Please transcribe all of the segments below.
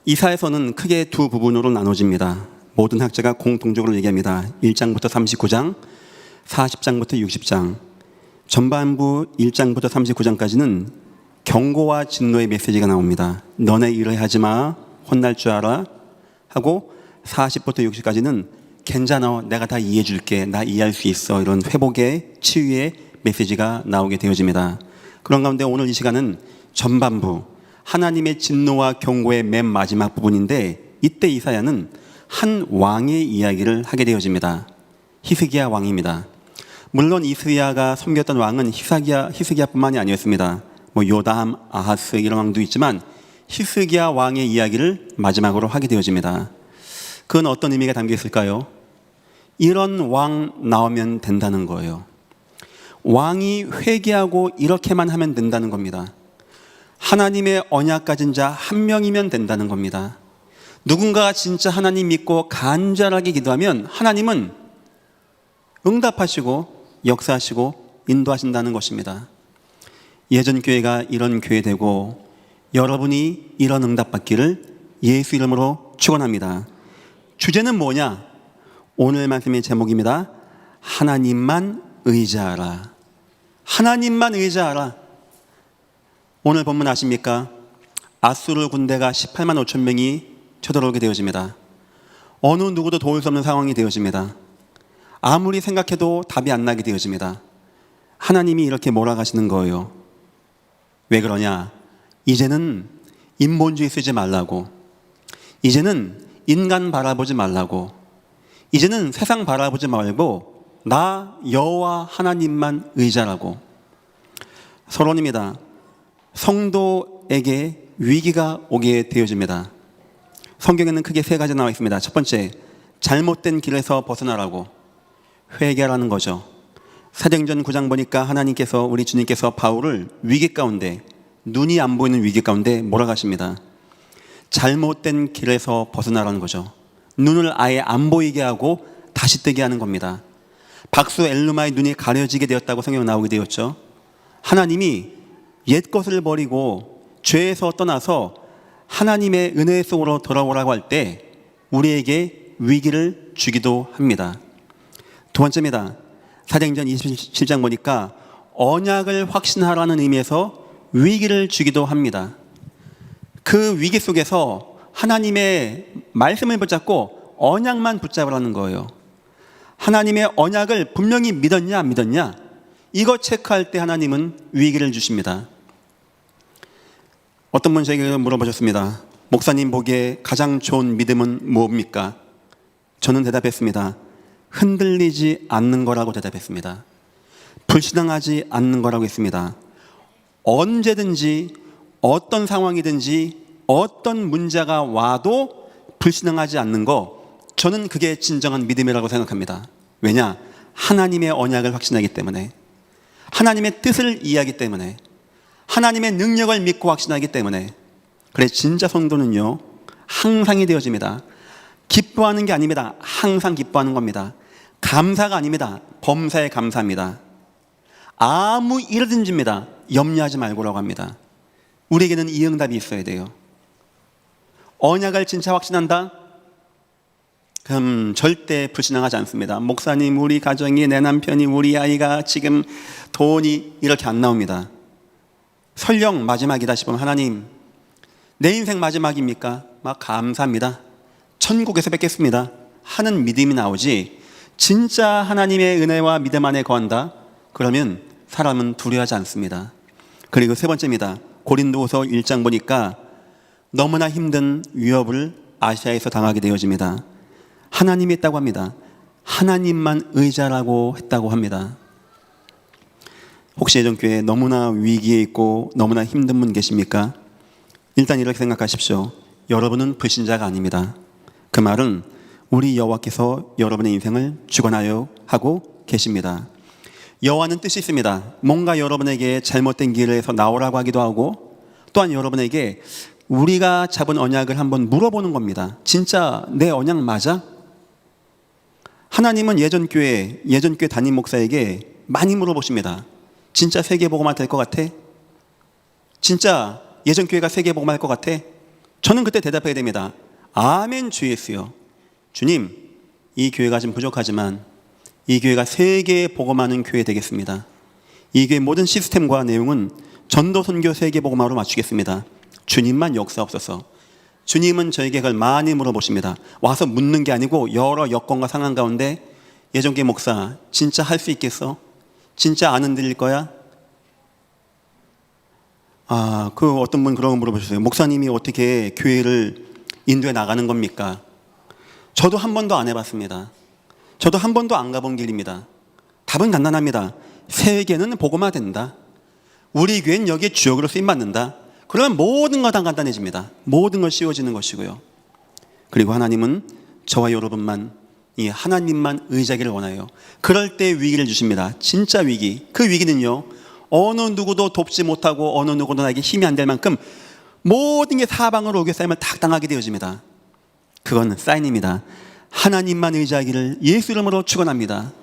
이사야서는 크게 두 부분으로 나눠집니다. 모든 학자가 공통적으로 얘기합니다. 1장부터 39장, 40장부터 60장. 전반부 1장부터 39장까지는 경고와 진노의 메시지가 나옵니다. 너네 이래 하지 마, 혼날 줄 알아 하고, 40부터 60까지는 괜찮아, 내가 다 이해해 줄게, 나 이해할 수 있어, 이런 회복의 치유의 메시지가 나오게 되어집니다. 그런 가운데 오늘 이 시간은 전반부, 하나님의 진노와 경고의 맨 마지막 부분인데, 이때 이사야는 한 왕의 이야기를 하게 되어집니다. 히스기야 왕입니다. 물론 이스야가 섬겼던 왕은 히스기야뿐만이 아니었습니다. 요담, 아하스 이런 왕도 있지만 히스기야 왕의 이야기를 마지막으로 하게 되어집니다. 그건 어떤 의미가 담겨 있을까요? 이런 왕 나오면 된다는 거예요. 왕이 회개하고 이렇게만 하면 된다는 겁니다. 하나님의 언약 가진 자 한 명이면 된다는 겁니다. 누군가가 진짜 하나님 믿고 간절하게 기도하면 하나님은 응답하시고 역사하시고 인도하신다는 것입니다. 예전 교회가 이런 교회 되고 여러분이 이런 응답받기를 예수 이름으로 축원합니다. 주제는 뭐냐? 오늘 말씀의 제목입니다. 하나님만 의지하라. 하나님만 의지하라. 오늘 본문 아십니까? 아수르 군대가 18만 5천 명이 쳐들어오게 되어집니다. 어느 누구도 도울 수 없는 상황이 되어집니다. 아무리 생각해도 답이 안 나게 되어집니다. 하나님이 이렇게 몰아가시는 거예요. 왜 그러냐? 이제는 인본주의 쓰지 말라고, 이제는 인간 바라보지 말라고, 이제는 세상 바라보지 말고 나 여호와 하나님만 의지하라고. 서론입니다. 성도에게 위기가 오게 되어집니다. 성경에는 크게 세 가지 나와 있습니다. 첫 번째, 잘못된 길에서 벗어나라고, 회개하라는 거죠. 사도행전 9장 보니까 하나님께서, 우리 주님께서 바울을 위기 가운데, 눈이 안 보이는 위기 가운데 몰아가십니다. 잘못된 길에서 벗어나라는 거죠. 눈을 아예 안 보이게 하고 다시 뜨게 하는 겁니다. 박수 엘루마의 눈이 가려지게 되었다고 성경에 나오게 되었죠. 하나님이 옛 것을 버리고 죄에서 떠나서 하나님의 은혜 속으로 돌아오라고 할 때 우리에게 위기를 주기도 합니다. 두 번째입니다. 사도행전 27장 보니까 언약을 확신하라는 의미에서 위기를 주기도 합니다. 그 위기 속에서 하나님의 말씀을 붙잡고 언약만 붙잡으라는 거예요. 하나님의 언약을 분명히 믿었냐 안 믿었냐, 이거 체크할 때 하나님은 위기를 주십니다. 어떤 분이 저에게 물어보셨습니다. 목사님 보기에 가장 좋은 믿음은 뭡니까? 저는 대답했습니다. 흔들리지 않는 거라고 대답했습니다. 불신앙하지 않는 거라고 했습니다. 언제든지 어떤 상황이든지 어떤 문제가 와도 불신앙하지 않는 거, 저는 그게 진정한 믿음이라고 생각합니다. 왜냐? 하나님의 언약을 확신하기 때문에, 하나님의 뜻을 이해하기 때문에, 하나님의 능력을 믿고 확신하기 때문에. 그래, 진짜 성도는요, 항상이 되어집니다. 기뻐하는 게 아닙니다. 항상 기뻐하는 겁니다. 감사가 아닙니다. 범사에 감사합니다. 아무 일이든지입니다. 염려하지 말고라고 합니다. 우리에게는 이 응답이 있어야 돼요. 언약을 진짜 확신한다? 그럼 절대 불신앙하지 않습니다. 목사님, 우리 가정이, 내 남편이, 우리 아이가 지금 돈이, 이렇게 안 나옵니다. 설령 마지막이다 싶으면 하나님, 내 인생 마지막입니까? 막 감사합니다. 천국에서 뵙겠습니다 하는 믿음이 나오지, 진짜 하나님의 은혜와 믿음 안에 거한다? 그러면 사람은 두려워하지 않습니다. 그리고 세 번째입니다. 고린도후서 1장 보니까 너무나 힘든 위협을 아시아에서 당하게 되어집니다. 하나님이 있다고 합니다. 하나님만 의지하라고 했다고 합니다. 혹시 예전교회 너무나 위기에 있고 너무나 힘든 분 계십니까? 일단 이렇게 생각하십시오. 여러분은 불신자가 아닙니다. 그 말은 우리 여호와께서 여러분의 인생을 주관하여 하고 계십니다. 여호와는 뜻이 있습니다. 뭔가 여러분에게 잘못된 길에서 나오라고 하기도 하고, 또한 여러분에게 우리가 잡은 언약을 한번 물어보는 겁니다. 진짜 내 언약 맞아? 하나님은 예전 교회 담임 목사에게 많이 물어보십니다. 진짜 세계복음화 될 것 같아? 진짜 예전 교회가 세계복음화 할 것 같아? 저는 그때 대답해야 됩니다. 아멘 주 예수여. 주님, 이 교회가 좀 부족하지만 이 교회가 세계에 복음하는 교회 되겠습니다. 이 교회 모든 시스템과 내용은 전도 선교 세계 복음화로 맞추겠습니다. 주님만 역사옵소서. 주님은 저에게 그걸 많이 물어보십니다. 와서 묻는 게 아니고 여러 여건과 상황 가운데 예전계 목사 진짜 할 수 있겠어? 진짜 안 흔들릴 거야? 그 어떤 분 그런 거 물어보셨어요. 목사님이 어떻게 교회를 인도해 나가는 겁니까? 저도 한 번도 안 해봤습니다. 저도 한 번도 안 가본 길입니다. 답은 간단합니다. 세계는 복음화 된다. 우리 교회는 여기에 주역으로 쓰임받는다. 그러면 모든 거 다 간단해집니다. 모든 걸 쉬워지는 것이고요. 그리고 하나님은 저와 여러분만, 이 하나님만 의지하기를 원해요. 그럴 때 위기를 주십니다. 진짜 위기. 그 위기는요, 어느 누구도 돕지 못하고 어느 누구도 나에게 힘이 안 될 만큼 모든 게 사방으로 오개싸임을 탁 당하게 되어집니다. 그건 사인입니다. 하나님만 의지하기를 예수 이름으로 축원합니다.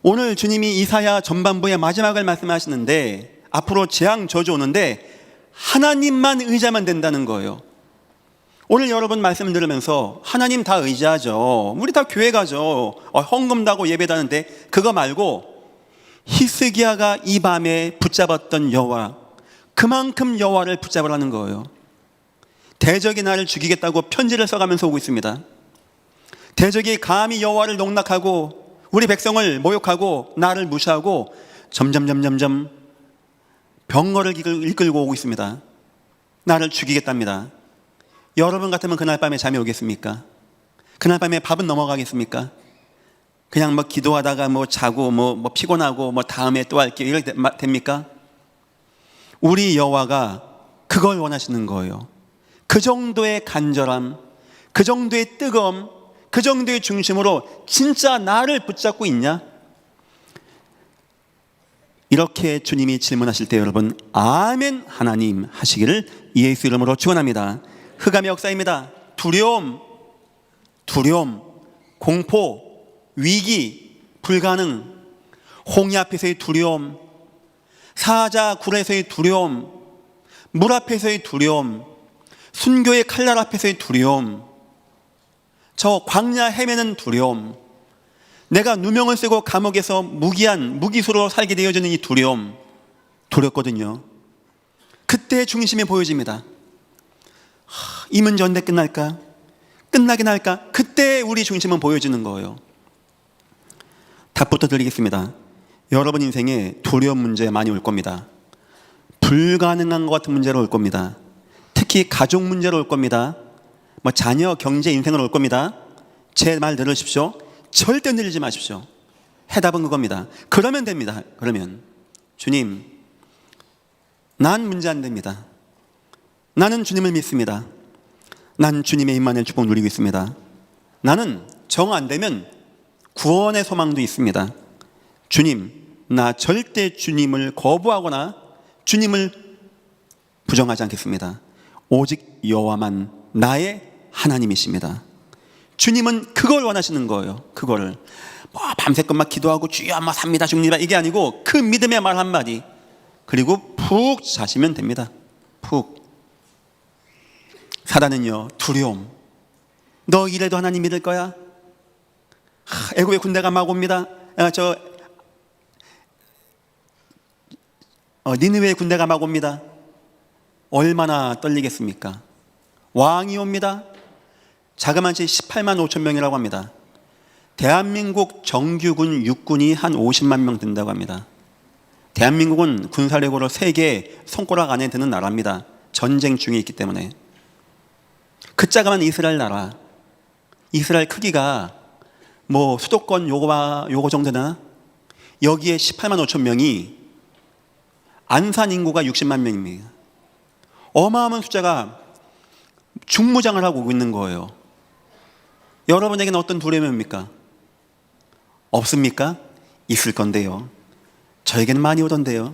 오늘 주님이 이사야 전반부의 마지막을 말씀하시는데 앞으로 재앙 저주 오는데 하나님만 의지하면 된다는 거예요. 오늘 여러분 말씀 들으면서 하나님 다 의지하죠. 우리 다 교회 가죠. 헌금도 하고 예배도 하는데 그거 말고 히스기야가 이 밤에 붙잡았던 여호와, 그만큼 여호와를 붙잡으라는 거예요. 대적이 나를 죽이겠다고 편지를 써가면서 오고 있습니다. 대적이 감히 여호와를 농락하고 우리 백성을 모욕하고 나를 무시하고 점점 병거를 이끌고 오고 있습니다. 나를 죽이겠답니다. 여러분 같으면 그날 밤에 잠이 오겠습니까? 그날 밤에 밥은 넘어가겠습니까? 그냥 기도하다가 자고 피곤하고 다음에 또 할게 이렇게 됩니까? 우리 여호와가 그걸 원하시는 거예요. 그 정도의 간절함, 그 정도의 뜨거움, 그 정도의 중심으로 진짜 나를 붙잡고 있냐? 이렇게 주님이 질문하실 때 여러분 아멘 하나님 하시기를 예수 이름으로 축원합니다. 흑암의 역사입니다. 두려움, 공포, 위기, 불가능, 홍해 앞에서의 두려움, 사자 굴에서의 두려움, 물 앞에서의 두려움, 순교의 칼날 앞에서의 두려움, 저 광야 헤매는 두려움, 내가 누명을 쓰고 감옥에서 무기수로 살게 되어지는 이 두려움, 두렵거든요. 그때 중심이 보여집니다. 이 문제 언제 끝날까? 끝나긴 할까? 그때 우리 중심은 보여지는 거예요. 답부터 드리겠습니다. 여러분 인생에 두려운 문제 많이 올 겁니다. 불가능한 것 같은 문제로 올 겁니다. 특히 가족 문제로 올 겁니다. 자녀, 경제, 인생으로 올 겁니다. 제 말 들으십시오. 절대 늘리지 마십시오. 해답은 그겁니다. 그러면 됩니다. 그러면 주님, 난 문제 안 됩니다. 나는 주님을 믿습니다. 난 주님의 임만의 축복을 누리고 있습니다. 나는 정 안 되면 구원의 소망도 있습니다. 주님, 나 절대 주님을 거부하거나 주님을 부정하지 않겠습니다. 오직 여호와만 나의 하나님이십니다. 주님은 그걸 원하시는 거예요. 그거를 밤새껏 기도하고 주여 삽니다 죽니다 이게 아니고 그 믿음의 말 한마디, 그리고 푹 자시면 됩니다. 푹. 사단은요, 두려움. 너 이래도 하나님 믿을 거야? 애국의 군대가 막 옵니다. 니느웨의 군대가 막 옵니다. 얼마나 떨리겠습니까? 왕이 옵니다. 자그마치 18만 5천 명이라고 합니다. 대한민국 정규군 육군이 한 50만 명 된다고 합니다. 대한민국은 군사력으로 세계 손가락 안에 드는 나라입니다. 전쟁 중에 있기 때문에. 그 자그만 이스라엘 나라, 이스라엘 크기가 수도권 요거 정도나, 여기에 18만 5천 명이 안산 인구가 60만 명입니다. 어마어마한 숫자가 중무장을 하고 오고 있는 거예요. 여러분에게는 어떤 두려움입니까? 없습니까? 있을 건데요. 저에게는 많이 오던데요.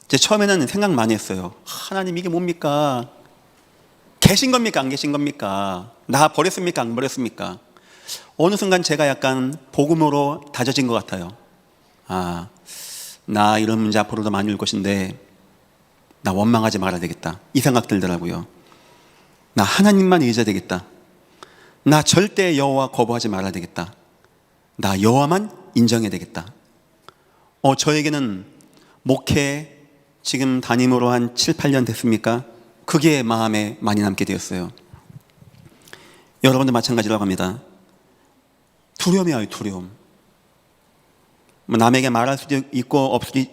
처음에는 생각 많이 했어요. 하나님 이게 뭡니까? 계신 겁니까? 안 계신 겁니까? 나 버렸습니까? 안 버렸습니까? 어느 순간 제가 약간 복음으로 다져진 것 같아요. 나 이런 문제 앞으로도 많이 올 것인데 나 원망하지 말아야 되겠다, 이 생각 들더라고요. 나 하나님만 의지해야 되겠다. 나 절대 여호와 거부하지 말아야 되겠다. 나 여호와만 인정해야 되겠다. 저에게는 목회 지금 담임으로 한 7, 8년 됐습니까? 그게 마음에 많이 남게 되었어요. 여러분도 마찬가지라고 합니다. 두려움이 와요, 두려움. 남에게 말할 수도 있고 없이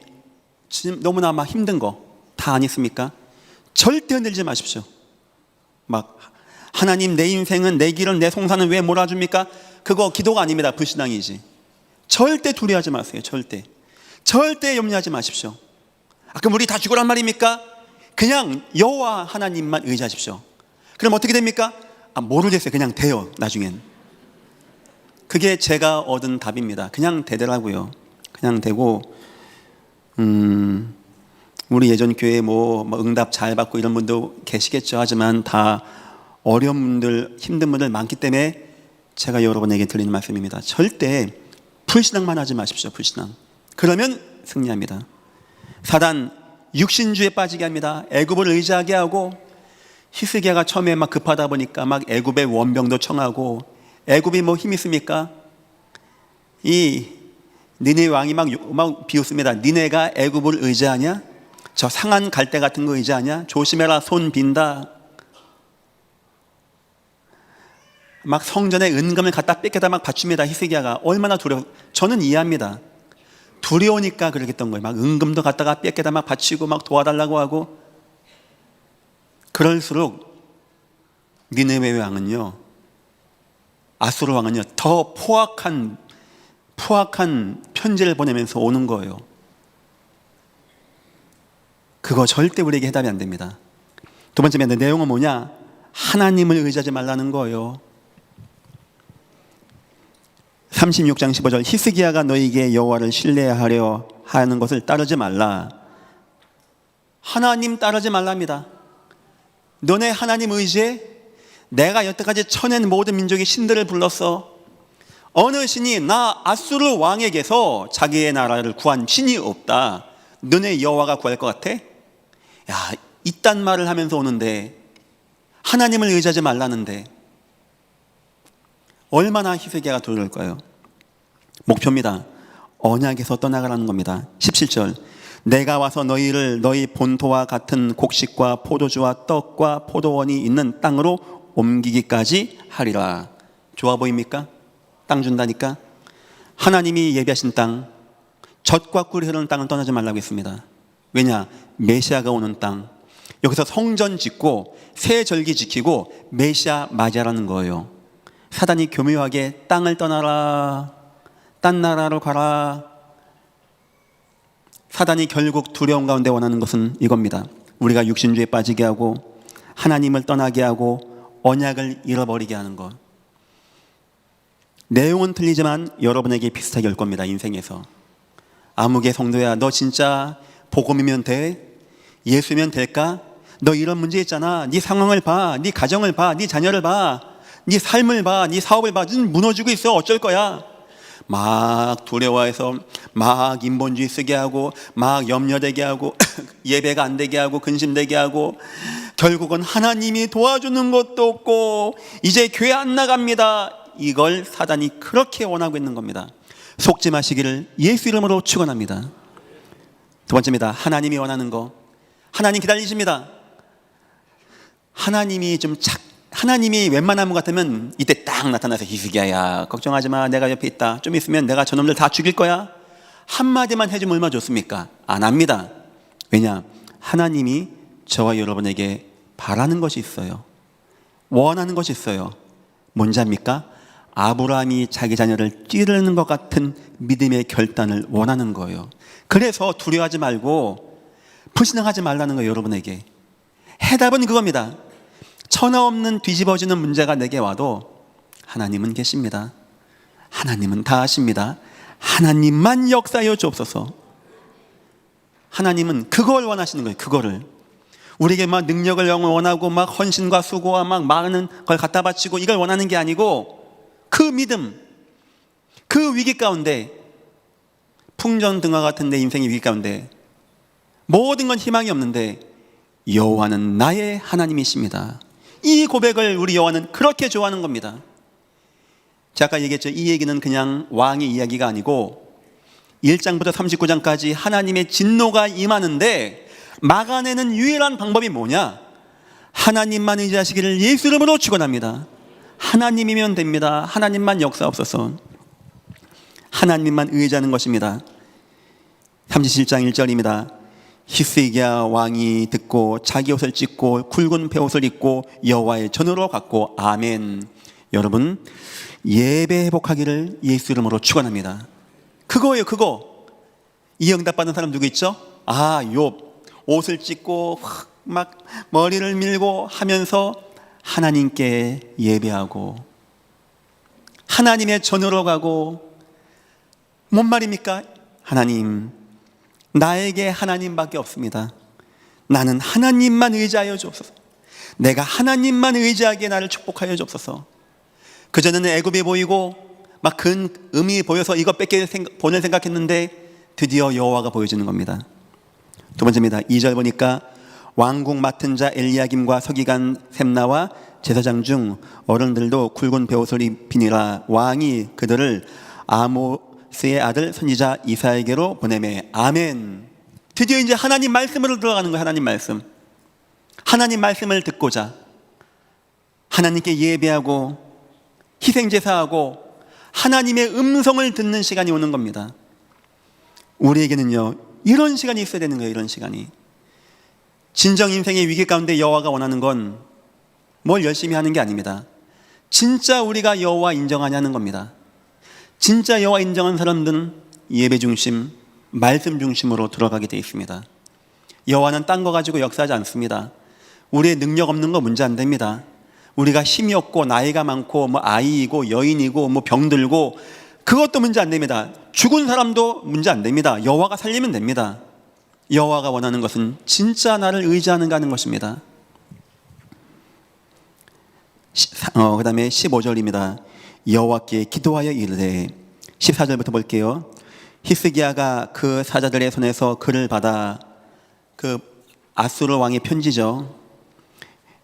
너무나 막 힘든 거 다 아니습니까? 절대 흔들리지 마십시오. 막 하나님 내 인생은 내 길은 내 송사는 왜 몰아줍니까? 그거 기도가 아닙니다. 불신앙이지. 절대 두려워하지 마세요. 절대 염려하지 마십시오. 그럼 우리 다 죽으란 말입니까? 그냥 여호와 하나님만 의지하십시오. 그럼 어떻게 됩니까? 모르겠어요. 그냥 돼요. 나중엔. 그게 제가 얻은 답입니다. 그냥 되더라고요. 그냥 되고 우리 예전 교회에 뭐 응답 잘 받고 이런 분도 계시겠죠. 하지만 다 어려운 분들, 힘든 분들 많기 때문에 제가 여러분에게 드리는 말씀입니다. 절대 불신앙만 하지 마십시오. 불신앙. 그러면 승리합니다. 사단 육신주의에 빠지게 합니다. 애굽을 의지하게 하고, 히스기야가 처음에 막 급하다 보니까 막 애굽의 원병도 청하고, 애굽이 뭐 힘 있습니까? 이 니네 왕이 막 비웃습니다. 니네가 애굽을 의지하냐? 저 상한 갈대 같은 거 의지하냐? 조심해라, 손 빈다. 막 성전에 은금을 갖다 뺏겨다 막 바칩니다. 히스기야가 얼마나 두려워. 저는 이해합니다. 두려우니까 그러겠던 거예요. 막 은금도 갖다가 뺏겨다 막 바치고 막 도와달라고 하고. 그럴수록 니네웨 왕은요, 아수르 왕은요, 더 포악한 편지를 보내면서 오는 거예요. 그거 절대 우리에게 해답이 안 됩니다. 두 번째 내용은 뭐냐? 하나님을 의지하지 말라는 거예요. 36장 15절, 히스기야가 너에게 여호와를 신뢰하려 하는 것을 따르지 말라. 하나님 따르지 말랍니다. 너네 하나님 의지해? 내가 여태까지 쳐낸 모든 민족의 신들을 불렀어. 어느 신이 나 아수르 왕에게서 자기의 나라를 구한 신이 없다. 너네 여호와가 구할 것 같아? 야, 이딴 말을 하면서 오는데, 하나님을 의지하지 말라는데 얼마나 히스기야가 두려울까요? 목표입니다. 언약에서 떠나가라는 겁니다. 17절, 내가 와서 너희를 너희 본토와 같은 곡식과 포도주와 떡과 포도원이 있는 땅으로 옮기기까지 하리라. 좋아 보입니까? 땅 준다니까. 하나님이 예비하신 땅, 젖과 꿀이 흐르는 땅을 떠나지 말라고 했습니다. 왜냐? 메시아가 오는 땅. 여기서 성전 짓고 새 절기 지키고 메시아 맞이하라는 거예요. 사단이 교묘하게 땅을 떠나라, 딴 나라로 가라. 사단이 결국 두려움 가운데 원하는 것은 이겁니다. 우리가 육신주의에 빠지게 하고, 하나님을 떠나게 하고, 언약을 잃어버리게 하는 것. 내용은 틀리지만 여러분에게 비슷하게 올 겁니다. 인생에서. 아무개 성도야, 너 진짜 복음이면 돼? 예수면 될까? 너 이런 문제 있잖아. 네 상황을 봐, 네 가정을 봐, 네 자녀를 봐, 네 삶을 봐, 네 사업을 봐. 넌 무너지고 있어. 어쩔 거야? 막 두려워해서 막 인본주의 쓰게 하고, 막 염려되게 하고 예배가 안 되게 하고, 근심되게 하고, 결국은 하나님이 도와주는 것도 없고 이제 교회 안 나갑니다. 이걸 사단이 그렇게 원하고 있는 겁니다. 속지 마시기를 예수 이름으로 축원합니다. 두 번째입니다. 하나님이 원하는 거. 하나님 기다리십니다. 하나님이 웬만한 분 같으면 이때 딱 나타나서, 히스기야야 걱정하지 마, 내가 옆에 있다. 좀 있으면 내가 저놈들 다 죽일 거야. 한마디만 해주면 얼마나 좋습니까? 안 합니다. 왜냐? 하나님이 저와 여러분에게 바라는 것이 있어요. 원하는 것이 있어요. 뭔지 압니까? 아브라함이 자기 자녀를 찌르는 것 같은 믿음의 결단을 원하는 거예요. 그래서 두려워하지 말고 불신앙하지 말라는 거예요. 여러분에게 해답은 그겁니다. 천하 없는 뒤집어지는 문제가 내게 와도 하나님은 계십니다. 하나님은 다 아십니다. 하나님만 역사하여 주옵소서. 하나님은 그걸 원하시는 거예요. 그거를. 우리에게 막 능력을 원하고 막 헌신과 수고와 막 많은 걸 갖다 바치고 이걸 원하는 게 아니고, 그 믿음, 그 위기 가운데, 풍전등화 같은 내 인생의 위기 가운데 모든 건 희망이 없는데 여호와는 나의 하나님이십니다. 이 고백을 우리 여호와는 그렇게 좋아하는 겁니다. 제가 아까 얘기했죠. 이 얘기는 그냥 왕의 이야기가 아니고 1장부터 39장까지 하나님의 진노가 임하는데 막아내는 유일한 방법이 뭐냐? 하나님만 의지하시기를 예수 이름으로 축원합니다. 하나님이면 됩니다. 하나님만 역사하옵소서. 하나님만 의지하는 것입니다. 37장 1절입니다. 히스기야 왕이 듣고 자기 옷을 찢고 굵은 베옷을 입고 여호와의 전으로 갔고 아멘. 여러분, 예배 회복하기를 예수 이름으로 축원합니다. 그거예요, 그거. 이 응답 받는 사람 누구 있죠? 욥. 옷을 찢고 막 머리를 밀고 하면서 하나님께 예배하고 하나님의 전으로 가고, 뭔 말입니까? 하나님, 나에게 하나님밖에 없습니다. 나는 하나님만 의지하여 주옵소서. 내가 하나님만 의지하게 나를 축복하여 주옵소서. 그전에는 애굽이 보이고 막 큰 음이 보여서 이것 뺏길 보낼 생각했는데 드디어 여호와가 보여주는 겁니다. 두 번째입니다. 2절 보니까 왕궁 맡은 자 엘리야김과 서기관 셈나와 제사장 중 어른들도 굵은 베옷을 입히니라. 왕이 그들을 아모스의 아들 선지자 이사야에게로 보내매. 아멘. 드디어 이제 하나님 말씀으로 들어가는 거예요. 하나님 말씀. 하나님 말씀을 듣고자 하나님께 예배하고 희생제사하고 하나님의 음성을 듣는 시간이 오는 겁니다. 우리에게는요, 이런 시간이 있어야 되는 거예요. 이런 시간이. 진정 인생의 위기 가운데 여호와가 원하는 건 뭘 열심히 하는 게 아닙니다. 진짜 우리가 여호와 인정하냐는 겁니다. 진짜 여호와 인정한 사람들은 예배 중심, 말씀 중심으로 들어가게 되어 있습니다. 여호와는 딴 거 가지고 역사하지 않습니다. 우리의 능력 없는 거 문제 안 됩니다. 우리가 힘이 없고 나이가 많고 뭐 아이이고 여인이고 뭐 병들고 그것도 문제 안 됩니다. 죽은 사람도 문제 안 됩니다. 여호와가 살리면 됩니다. 여호와가 원하는 것은 진짜 나를 의지하는가 하는 것입니다. 그 다음에 15절입니다. 여호와께 기도하여 이르되. 14절부터 볼게요. 히스기야가 그 사자들의 손에서 글을 받아, 그 아수르 왕의 편지죠.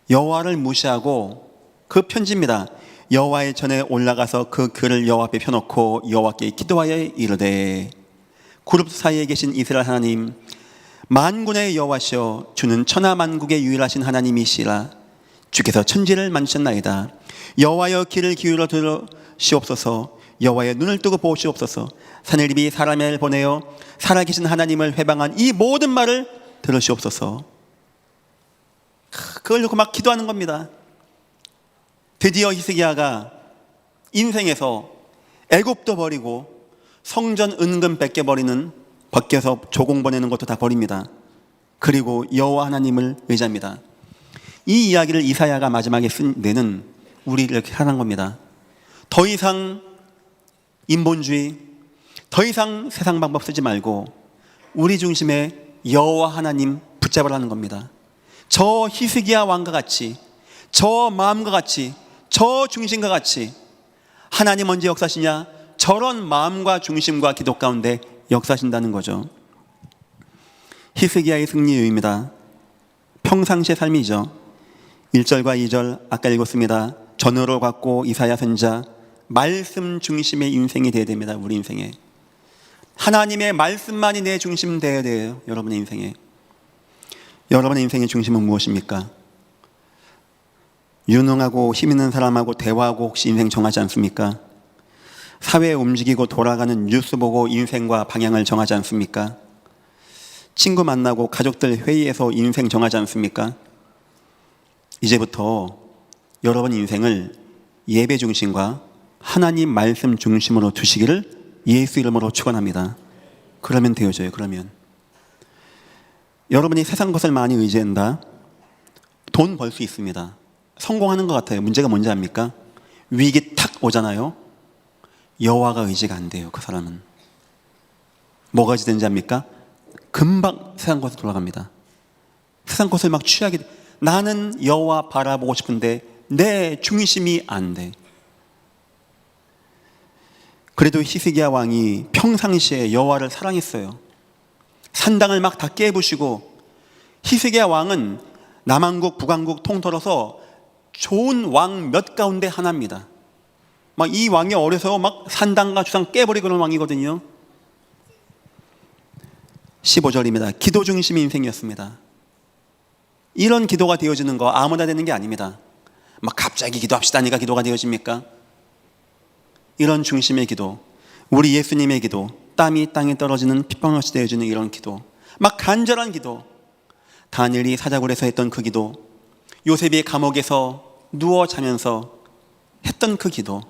여호와를 무시하고, 그 편지입니다. 여호와의 전에 올라가서 그 글을 여호와 앞에 펴놓고 여호와께 기도하여 이르되. 그룹 사이에 계신 이스라엘 하나님, 만군의 여호와시여, 주는 천하 만국의 유일하신 하나님이시라. 주께서 천지를 만드셨나이다. 여호와여, 귀를 기울여 들으시옵소서. 여호와의 눈을 뜨고 보시옵소서. 사내립이 사람을 보내어 살아계신 하나님을 회방한 이 모든 말을 들으시옵소서. 그걸 놓고 막 기도하는 겁니다. 드디어 히스기야가 인생에서 애굽도 버리고 성전 은금 뺏겨버리는, 밖에서 조공 보내는 것도 다 버립니다. 그리고 여호와 하나님을 의지합니다. 이 이야기를 이사야가 마지막에 쓴 데는 우리를 이렇게 하는 겁니다. 더 이상 인본주의, 더 이상 세상 방법 쓰지 말고 우리 중심에 여호와 하나님 붙잡으라는 겁니다. 저 히스기야 왕과 같이, 저 마음과 같이, 저 중심과 같이 하나님 언제 역사하시냐? 저런 마음과 중심과 기도 가운데 역사하신다는 거죠. 히스기야의 승리유입니다. 평상시의 삶이죠. 1절과 2절 아까 읽었습니다. 전으로 갔고 이사야 선지자, 말씀 중심의 인생이 되어야 됩니다. 우리 인생에 하나님의 말씀만이 내 중심 되어야 돼요. 여러분의 인생에. 여러분의 인생의 중심은 무엇입니까? 유능하고 힘 있는 사람하고 대화하고 혹시 인생 정하지 않습니까? 사회에 움직이고 돌아가는 뉴스 보고 인생과 방향을 정하지 않습니까? 친구 만나고 가족들 회의에서 인생 정하지 않습니까? 이제부터 여러분 인생을 예배 중심과 하나님 말씀 중심으로 두시기를 예수 이름으로 축원합니다. 그러면 되어져요. 그러면 여러분이 세상 것을 많이 의지한다, 돈 벌 수 있습니다. 성공하는 것 같아요. 문제가 뭔지 압니까? 위기 탁 오잖아요. 여호와가 의지가 안 돼요. 그 사람은 뭐가 되는지 압니까? 금방 세상 것으로 돌아갑니다. 세상 것을 막 취하게 돼. 나는 여호와 바라보고 싶은데 내 중심이 안 돼. 그래도 히스기야 왕이 평상시에 여호와를 사랑했어요. 산당을 막 다 깨부시고, 히스기야 왕은 남왕국 북왕국 통틀어서 좋은 왕 몇 가운데 하나입니다. 막 이 왕이 어려서 막 산당과 주상 깨버리고 그런 왕이거든요. 15절입니다. 기도 중심의 인생이었습니다. 이런 기도가 되어지는 거 아무나 되는 게 아닙니다. 막 갑자기 기도합시다니까 기도가 되어집니까? 이런 중심의 기도, 우리 예수님의 기도, 땀이 땅에 떨어지는 핏방울같이 되어지는 이런 기도, 막 간절한 기도, 다니엘이 사자굴에서 했던 그 기도, 요셉이 감옥에서 누워 자면서 했던 그 기도,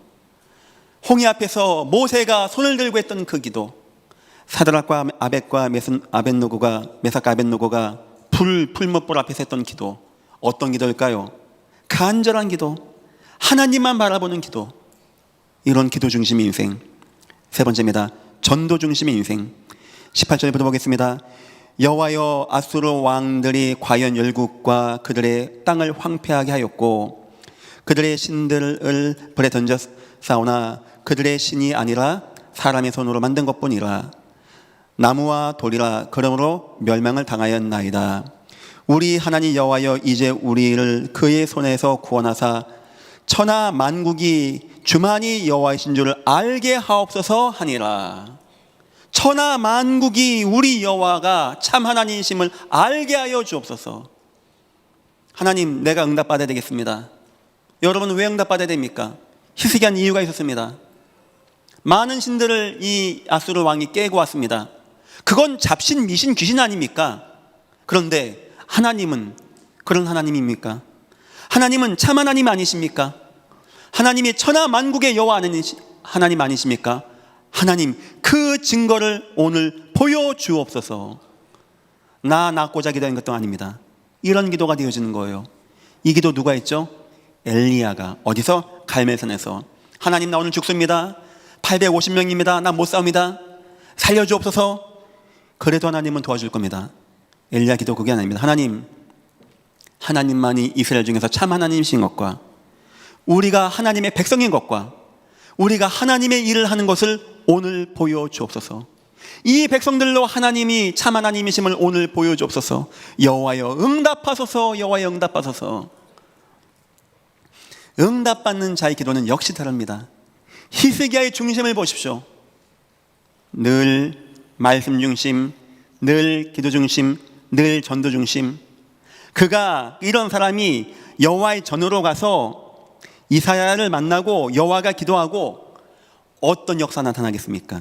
홍해 앞에서 모세가 손을 들고 했던 그 기도, 사드락과 메삭과 아벳노고가 풀못불 앞에서 했던 기도, 어떤 기도일까요? 간절한 기도, 하나님만 바라보는 기도, 이런 기도 중심의 인생. 세 번째입니다. 전도 중심의 인생. 18절부터 보겠습니다. 여호와여, 아수르 왕들이 과연 열국과 그들의 땅을 황폐하게 하였고 그들의 신들을 불에 던졌사오나 그들의 신이 아니라 사람의 손으로 만든 것뿐이라. 나무와 돌이라. 그러므로 멸망을 당하였나이다. 우리 하나님 여호와여, 이제 우리를 그의 손에서 구원하사 천하 만국이 주만이 여호와이신 줄을 알게 하옵소서 하니라. 천하 만국이 우리 여호와가 참 하나님이심을 알게 하여 주옵소서. 하나님, 내가 응답받아야 되겠습니다. 여러분, 왜 응답받아야 됩니까? 희생한 이유가 있었습니다. 많은 신들을 이 아수르 왕이 깨고 왔습니다. 그건 잡신, 미신, 귀신 아닙니까? 그런데 하나님은 그런 하나님입니까? 하나님은 참 하나님 아니십니까? 하나님이 천하 만국의 여호와 하나님 아니십니까? 하나님, 그 증거를 오늘 보여주옵소서. 나 낳고자 기도한 것도 아닙니다. 이런 기도가 되어지는 거예요. 이 기도 누가 했죠? 엘리야가. 어디서? 갈멜산에서. 하나님, 나 오늘 죽습니다. 850명입니다. 나 못 싸웁니다. 살려주옵소서. 그래도 하나님은 도와줄 겁니다. 엘리야 기도 그게 아닙니다. 하나님, 하나님만이 이스라엘 중에서 참 하나님이신 것과 우리가 하나님의 백성인 것과 우리가 하나님의 일을 하는 것을 오늘 보여주옵소서. 이 백성들로 하나님이 참 하나님이심을 오늘 보여주옵소서. 여호와여 응답하소서. 여호와여 응답하소서. 응답받는 자의 기도는 역시 다릅니다. 히스기야의 중심을 보십시오. 늘 말씀 중심, 늘 기도 중심, 늘 전도 중심. 그가, 이런 사람이 여호와의 전으로 가서 이사야를 만나고 여호와가 기도하고 어떤 역사 나타나겠습니까?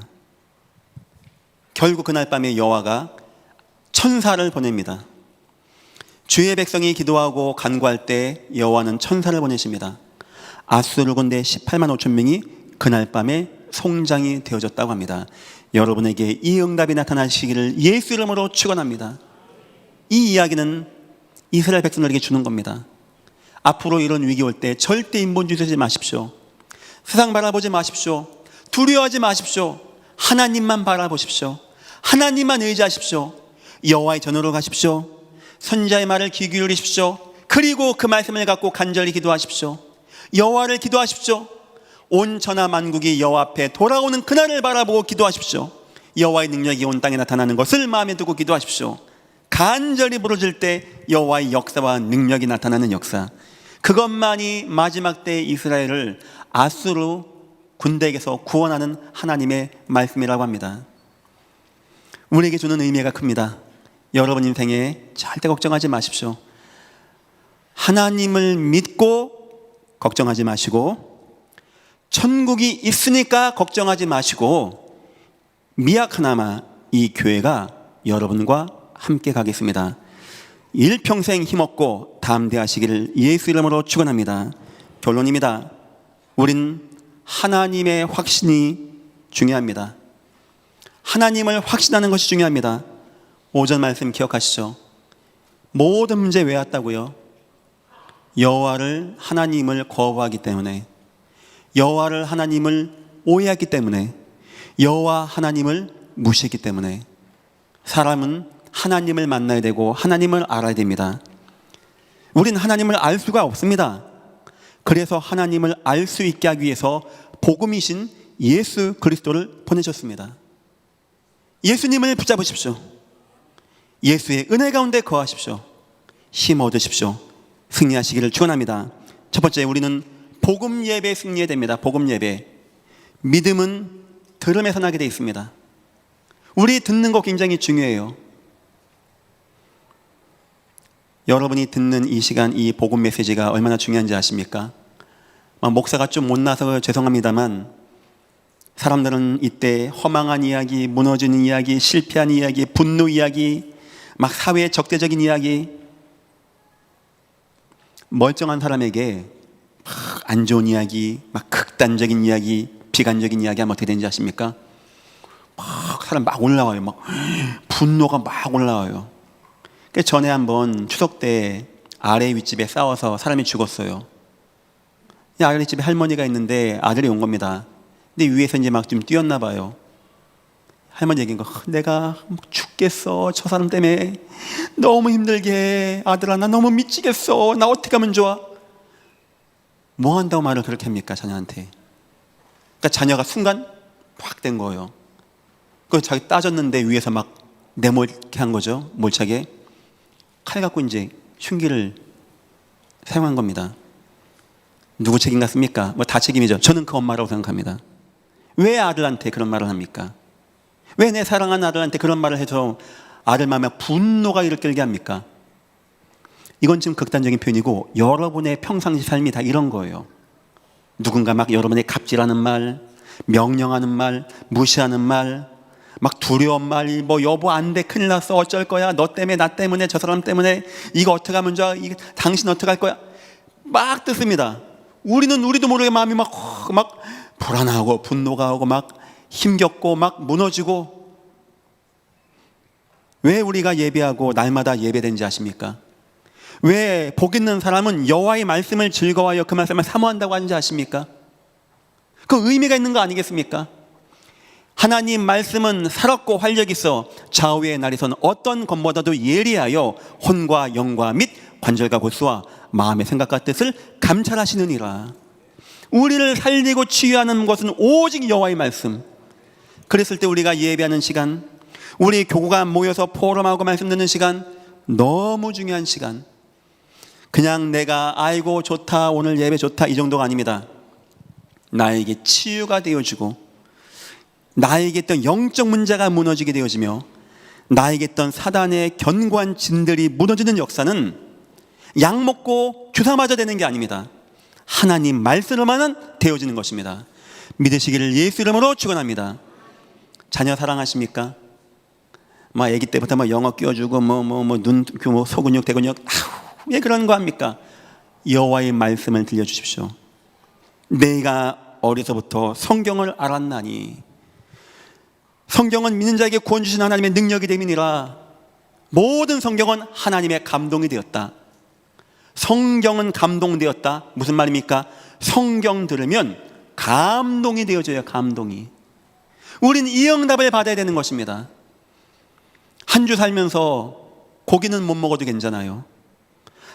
결국 그날 밤에 여호와가 천사를 보냅니다. 주의 백성이 기도하고 간구할 때 여호와는 천사를 보내십니다. 아수르 군대 18만 5천 명이 그날 밤에 송장이 되어졌다고 합니다. 여러분에게 이 응답이 나타나시기를 예수 이름으로 축원합니다. 이 이야기는 이스라엘 백성들에게 주는 겁니다. 앞으로 이런 위기 올 때 절대 인본주의하지 마십시오. 세상 바라보지 마십시오. 두려워하지 마십시오. 하나님만 바라보십시오. 하나님만 의지하십시오. 여호와의 전으로 가십시오. 선지자의 말을 귀 기울이십시오. 그리고 그 말씀을 갖고 간절히 기도하십시오. 여호와를 기도하십시오. 온 천하 만국이 여호와 앞에 돌아오는 그날을 바라보고 기도하십시오. 여호와의 능력이 온 땅에 나타나는 것을 마음에 두고 기도하십시오. 간절히 부르짖을 때 여호와의 역사와 능력이 나타나는 역사, 그것만이 마지막 때 이스라엘을 아수르 군대에게서 구원하는 하나님의 말씀이라고 합니다. 우리에게 주는 의미가 큽니다. 여러분 인생에 절대 걱정하지 마십시오. 하나님을 믿고 걱정하지 마시고, 천국이 있으니까 걱정하지 마시고, 미약하나마 이 교회가 여러분과 함께 가겠습니다. 일평생 힘없고 담대하시기를 예수 이름으로 축원합니다. 결론입니다. 우린 하나님의 확신이 중요합니다. 하나님을 확신하는 것이 중요합니다. 오전 말씀 기억하시죠? 모든 문제 왜 왔다고요? 여호와를, 하나님을 거부하기 때문에, 여호와를, 하나님을 오해하기 때문에, 여호와 하나님을 무시했기 때문에. 사람은 하나님을 만나야 되고 하나님을 알아야 됩니다. 우린 하나님을 알 수가 없습니다. 그래서 하나님을 알 수 있게 하기 위해서 복음이신 예수 그리스도를 보내셨습니다. 예수님을 붙잡으십시오. 예수의 은혜 가운데 거하십시오. 힘 얻으십시오. 승리하시기를 축원합니다. 첫 번째, 우리는 복음 예배에 승리해야 됩니다. 복음 예배. 믿음은 들음에서 나게 되어 있습니다. 우리 듣는 거 굉장히 중요해요. 여러분이 듣는 이 시간, 이 복음 메시지가 얼마나 중요한지 아십니까? 목사가 좀 못나서 죄송합니다만, 사람들은 이때 허망한 이야기, 무너지는 이야기, 실패한 이야기, 분노 이야기, 막 사회의 적대적인 이야기, 멀쩡한 사람에게 막 안 좋은 이야기, 막 극단적인 이야기, 비관적인 이야기 하면 어떻게 되는지 아십니까? 막 사람 막 올라와요. 막 분노가 막 올라와요. 그 전에 한번 추석 때 아래 윗집에 싸워서 사람이 죽었어요. 아래 집에 할머니가 있는데 아들이 온 겁니다. 근데 위에서 이제 막 좀 뛰었나 봐요. 할머니 얘기한 거, 내가 죽겠어. 저 사람 때문에 너무 힘들게 해. 아들아, 나 너무 미치겠어. 나 어떻게 하면 좋아? 뭐 한다고 말을 그렇게 합니까, 자녀한테? 그러니까 자녀가 순간 확 된 거예요. 그래서 자기 따졌는데 위에서 막 내몰게 한 거죠. 몰차게. 칼 갖고 이제 흉기를 사용한 겁니다. 누구 책임 같습니까? 다 책임이죠. 저는 그 엄마라고 생각합니다. 왜 아들한테 그런 말을 합니까? 왜 내 사랑하는 아들한테 그런 말을 해서 아들 마음에 분노가 일으키게 합니까? 이건 지금 극단적인 표현이고, 여러분의 평상시 삶이 다 이런 거예요. 누군가 막 여러분의 갑질하는 말, 명령하는 말, 무시하는 말, 막 두려운 말, 여보 안 돼, 큰일 났어, 어쩔 거야, 너 때문에, 나 때문에, 저 사람 때문에, 이거 어떻게 하면 좋아, 당신 어떻게 할 거야, 막 듣습니다. 우리도 모르게 마음이 막 불안하고 분노가 오고 막 힘겹고 막 무너지고. 왜 우리가 예배하고 날마다 예배된지 아십니까? 왜 복 있는 사람은 여호와의 말씀을 즐거워하여 그 말씀을 사모한다고 하는지 아십니까? 그 의미가 있는 거 아니겠습니까? 하나님 말씀은 살았고 활력 있어 좌우의 날에서는 어떤 것보다도 예리하여 혼과 영과 및 관절과 골수와 마음의 생각과 뜻을 감찰하시느니라. 우리를 살리고 치유하는 것은 오직 여호와의 말씀. 그랬을 때 우리가 예배하는 시간, 우리 교구가 모여서 포럼하고 말씀 듣는 시간, 너무 중요한 시간. 그냥 내가 아이고 좋다, 오늘 예배 좋다, 이 정도가 아닙니다. 나에게 치유가 되어지고, 나에게 있던 영적 문제가 무너지게 되어지며, 나에게 있던 사단의 견고한 진들이 무너지는 역사는 약 먹고 주사 맞아 되는 게 아닙니다. 하나님 말씀으로만 되어지는 것입니다. 믿으시기를 예수 이름으로 축원합니다. 자녀 사랑하십니까? 아기 때부터 영어 끼워주고 눈 소근육 대근육, 왜 그런 거 합니까? 여호와의 말씀을 들려주십시오. 내가 어려서부터 성경을 알았나니, 성경은 믿는 자에게 구원 주신 하나님의 능력이 됨이니라. 모든 성경은 하나님의 감동이 되었다. 성경은 감동되었다. 무슨 말입니까? 성경 들으면 감동이 되어져요. 감동이. 우린 이 응답을 받아야 되는 것입니다. 한 주 살면서 고기는 못 먹어도 괜찮아요.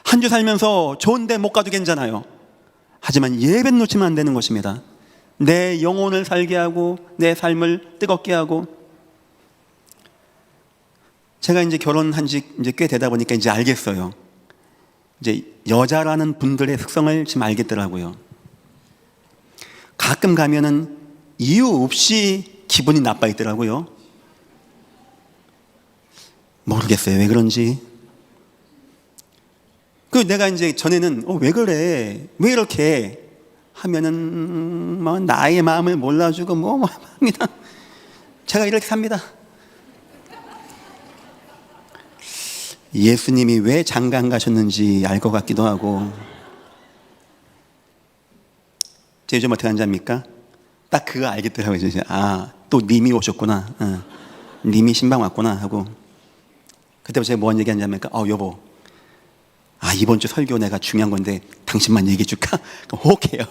한 주 살면서 좋은 데 못 가도 괜찮아요. 하지만 예배는 놓치면 안 되는 것입니다. 내 영혼을 살게 하고 내 삶을 뜨겁게 하고. 제가 이제 결혼한 지 이제 꽤 되다 보니까 이제 알겠어요. 이제 여자라는 분들의 특성을 지금 알겠더라고요. 가끔 가면은 이유 없이 기분이 나빠 있더라고요. 모르겠어요, 왜 그런지. 그 내가 이제 전에는 왜 그래, 왜 이렇게 하면은 나의 마음을 몰라주고 합니다. 제가 이렇게 삽니다. 예수님이 왜 장가 가셨는지 알 것 같기도 하고. 제가 요즘 어떻게 하는지 압니까? 딱 그거 알겠더라고요. 또 님이 오셨구나, 님이 신방 왔구나 하고. 그때부터 제가 뭔 얘기하는지 압니까? 여보, 이번 주 설교 내가 중요한 건데 당신만 얘기해 줄까? 오케이요.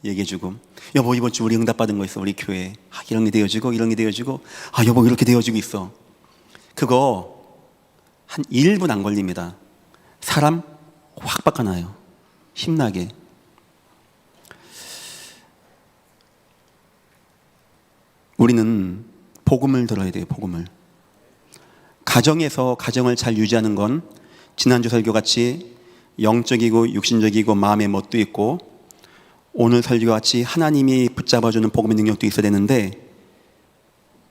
얘기해 주고, 여보 이번 주 우리 응답 받은 거 있어, 우리 교회. 이런 게 되어지고 이런 게 되어지고, 여보 이렇게 되어지고 있어. 그거 한 1분 안 걸립니다. 사람 확 바꿔놔요. 힘나게. 우리는 복음을 들어야 돼요. 복음을. 가정에서 가정을 잘 유지하는 건 지난주 설교 같이 영적이고 육신적이고 마음의 멋도 있고 오늘 설교와 같이 하나님이 붙잡아주는 복음의 능력도 있어야 되는데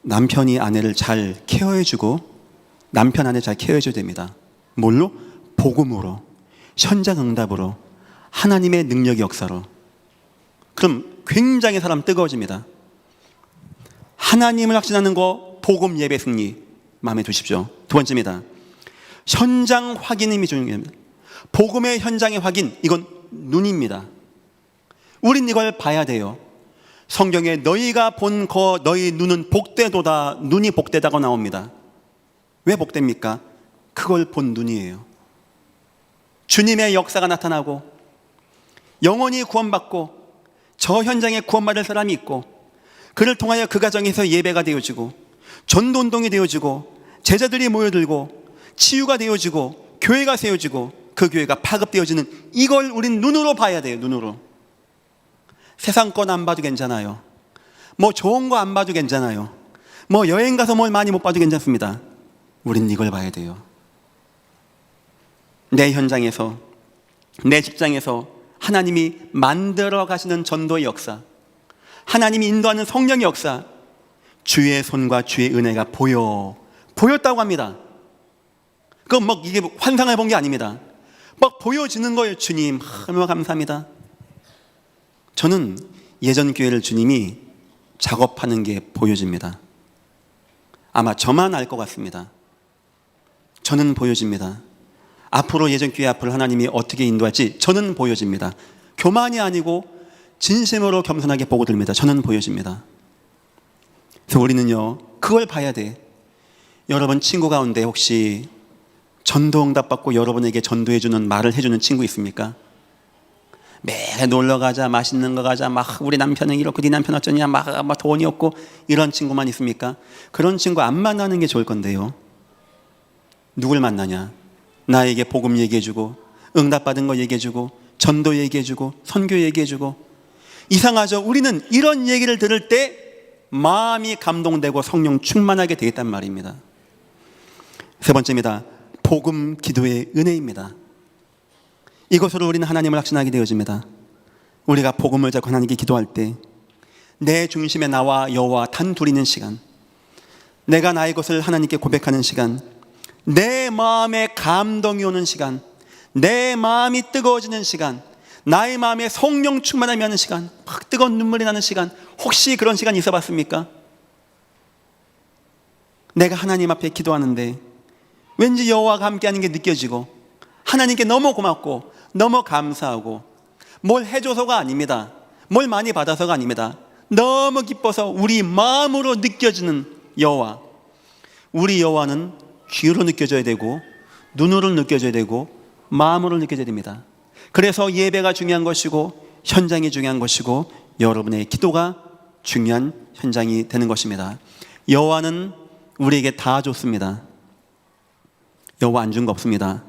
남편이 아내를 잘 케어해주고 남편 아내 잘 케어해줘야 됩니다. 뭘로? 복음으로, 현장응답으로, 하나님의 능력의 역사로. 그럼 굉장히 사람 뜨거워집니다. 하나님을 확신하는 거 복음 예배 승리 마음에 두십시오. 두 번째입니다. 현장 확인이 중요합니다. 복음의 현장의 확인, 이건 눈입니다. 우린 이걸 봐야 돼요. 성경에 너희가 본 거 너희 눈은 복되도다, 눈이 복되다고 나옵니다. 왜 복됩니까? 그걸 본 눈이에요. 주님의 역사가 나타나고 영혼이 구원받고 저 현장에 구원받을 사람이 있고 그를 통하여 그 가정에서 예배가 되어지고 전도운동이 되어지고 제자들이 모여들고 치유가 되어지고 교회가 세워지고 그 교회가 파급되어지는 이걸 우린 눈으로 봐야 돼요. 눈으로. 세상 건 안 봐도 괜찮아요. 뭐 좋은 거 안 봐도 괜찮아요. 뭐 여행 가서 뭘 많이 못 봐도 괜찮습니다. 우린 이걸 봐야 돼요. 내 현장에서, 내 직장에서 하나님이 만들어 가시는 전도의 역사, 하나님이 인도하는 성령의 역사, 주의 손과 주의 은혜가 보였다고 합니다. 그건 막 이게 환상을 본 게 아닙니다. 막 보여지는 거예요. 주님, 너무 감사합니다. 저는 예전 교회를 주님이 작업하는 게 보여집니다. 아마 저만 알 것 같습니다. 저는 보여집니다. 앞으로 예전 교회 앞을 하나님이 어떻게 인도할지 저는 보여집니다. 교만이 아니고 진심으로 겸손하게 보고 듭니다. 저는 보여집니다. 그래서 우리는요, 그걸 봐야 돼. 여러분 친구 가운데 혹시 전도 응답 받고 여러분에게 전도해주는 말을 해주는 친구 있습니까? 매일 놀러 가자, 맛있는 거 가자, 막 우리 남편은 이렇고 네 남편 어쩌냐, 막 돈이 없고 이런 친구만 있습니까? 그런 친구 안 만나는 게 좋을 건데요. 누굴 만나냐? 나에게 복음 얘기해주고 응답받은 거 얘기해주고 전도 얘기해주고 선교 얘기해주고. 이상하죠? 우리는 이런 얘기를 들을 때 마음이 감동되고 성령 충만하게 되겠단 말입니다. 세 번째입니다. 복음 기도의 은혜입니다. 이것으로 우리는 하나님을 확신하게 되어집니다. 우리가 복음을 잡고 하나님께 기도할 때 내 중심에 나와 여호와 단둘이 있는 시간, 내가 나의 것을 하나님께 고백하는 시간, 내 마음에 감동이 오는 시간, 내 마음이 뜨거워지는 시간, 나의 마음에 성령 충만함이 하는 시간, 막 뜨거운 눈물이 나는 시간, 혹시 그런 시간 있어 봤습니까? 내가 하나님 앞에 기도하는데 왠지 여호와가 함께하는 게 느껴지고 하나님께 너무 고맙고 너무 감사하고, 뭘 해줘서가 아닙니다. 뭘 많이 받아서가 아닙니다. 너무 기뻐서 우리 마음으로 느껴지는 여호와. 우리 여호와는 귀로 느껴져야 되고 눈으로 느껴져야 되고 마음으로 느껴져야 됩니다. 그래서 예배가 중요한 것이고 현장이 중요한 것이고 여러분의 기도가 중요한 현장이 되는 것입니다. 여호와는 우리에게 다 줬습니다. 여호와 안 준 거 없습니다.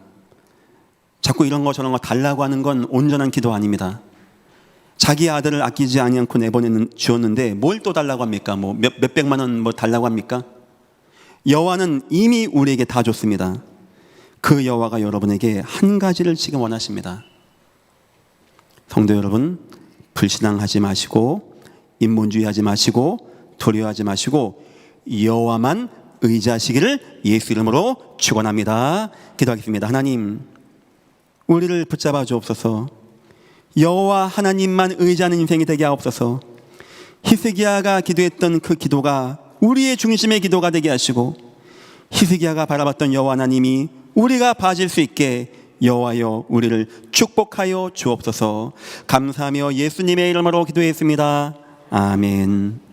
자꾸 이런 거 저런 거 달라고 하는 건 온전한 기도 아닙니다. 자기 아들을 아끼지 아니않고 내보내는 주었는데 뭘 또 달라고 합니까? 뭐 몇백만 원 뭐 달라고 합니까? 여호와는 이미 우리에게 다 줬습니다. 그 여호와가 여러분에게 한 가지를 지금 원하십니다. 성도 여러분, 불신앙하지 마시고 인본주의하지 마시고 두려워하지 마시고 여호와만 의지하시기를 예수 이름으로 축원합니다. 기도하겠습니다. 하나님, 우리를 붙잡아 주옵소서. 여호와 하나님만 의지하는 인생이 되게 하옵소서. 히스기야가 기도했던 그 기도가 우리의 중심의 기도가 되게 하시고, 히스기야가 바라봤던 여호와 하나님이 우리가 봐질 수 있게 여호와여 우리를 축복하여 주옵소서. 감사하며 예수님의 이름으로 기도했습니다. 아멘.